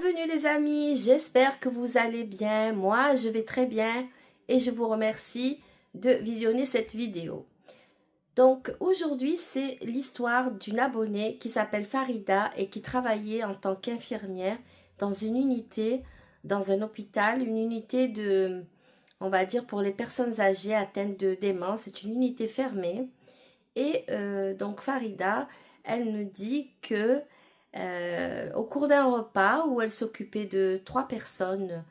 Bienvenue les amis, j'espère que vous allez bien. Moi, je vais très bien et je vous remercie de visionner cette vidéo. Donc aujourd'hui, c'est l'histoire d'une abonnée qui s'appelle Farida et qui travaillait en tant qu'infirmière dans une unité, dans un hôpital, une unité de, on va dire, pour les personnes âgées atteintes de démence. C'est une unité fermée. Et donc Farida, elle me dit que au cours d'un repas où elle s'occupait de 3 personnes,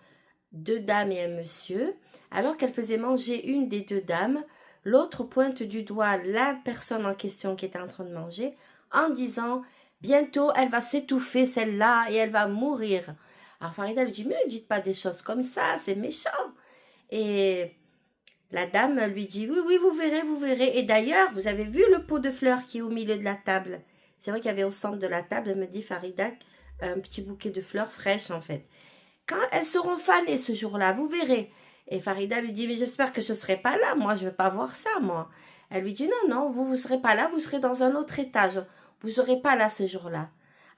2 dames et un monsieur, alors qu'elle faisait manger une des 2 dames, l'autre pointe du doigt la personne en question qui était en train de manger en disant « Bientôt, elle va s'étouffer celle-là et elle va mourir. » Alors Farida lui dit « Mais ne dites pas des choses comme ça, c'est méchant. » Et la dame lui dit « Oui, oui, vous verrez, vous verrez. Et d'ailleurs, vous avez vu le pot de fleurs qui est au milieu de la table ?» C'est vrai qu'il y avait au centre de la table, elle me dit Farida, un petit bouquet de fleurs fraîches en fait. « Quand elles seront fanées ce jour-là, vous verrez. » Et Farida lui dit « Mais j'espère que je ne serai pas là, moi, je ne veux pas voir ça, moi. » Elle lui dit « Non, non, vous ne serez pas là, vous serez dans un autre étage. Vous ne serez pas là ce jour-là. »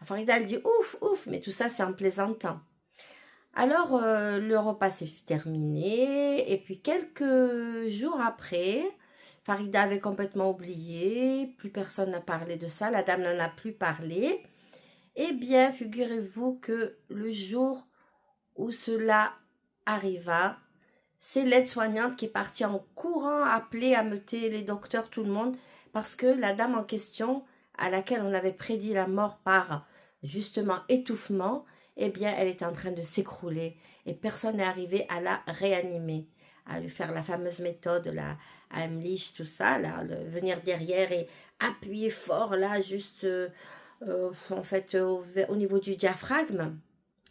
Farida, elle dit « Ouf, ouf, mais tout ça, c'est en plaisantant. » Alors, le repas s'est terminé, et puis quelques jours après, Farida avait complètement oublié, plus personne n'a parlé de ça, la dame n'en a plus parlé. Eh bien, figurez-vous que le jour où cela arriva, c'est l'aide-soignante qui est partie en courant appeler, ameuter les docteurs, tout le monde, parce que la dame en question, à laquelle on avait prédit la mort par justement étouffement, eh bien, elle est en train de s'écrouler et personne n'est arrivé à la réanimer, à lui faire la fameuse méthode, la Heimlich, tout ça, là, venir derrière et appuyer fort, là, juste, en fait, au niveau du diaphragme.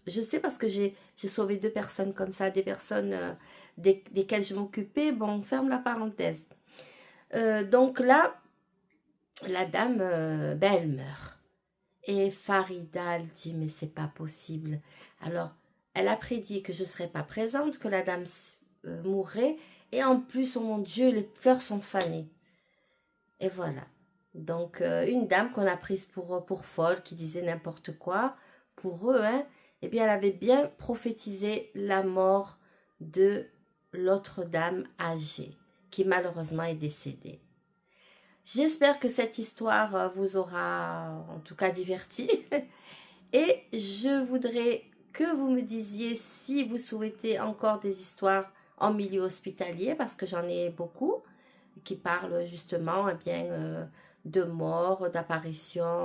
Je sais parce que j'ai sauvé 2 personnes comme ça, des personnes desquelles je m'occupais. Bon, on ferme la parenthèse. Donc là, la dame, ben, elle meurt. Et Farida, elle dit, mais c'est pas possible. Alors, elle a prédit que je ne serais pas présente, que la dame mourrait. Et en plus, oh mon Dieu, les fleurs sont fanées. Et voilà. Donc, une dame qu'on a prise pour folle, qui disait n'importe quoi, pour eux, hein, eh bien, elle avait bien prophétisé la mort de l'autre dame âgée, qui malheureusement est décédée. J'espère que cette histoire vous aura en tout cas diverti. Et je voudrais que vous me disiez si vous souhaitez encore des histoires en milieu hospitalier, parce que j'en ai beaucoup qui parlent justement eh bien, de mort, d'apparition.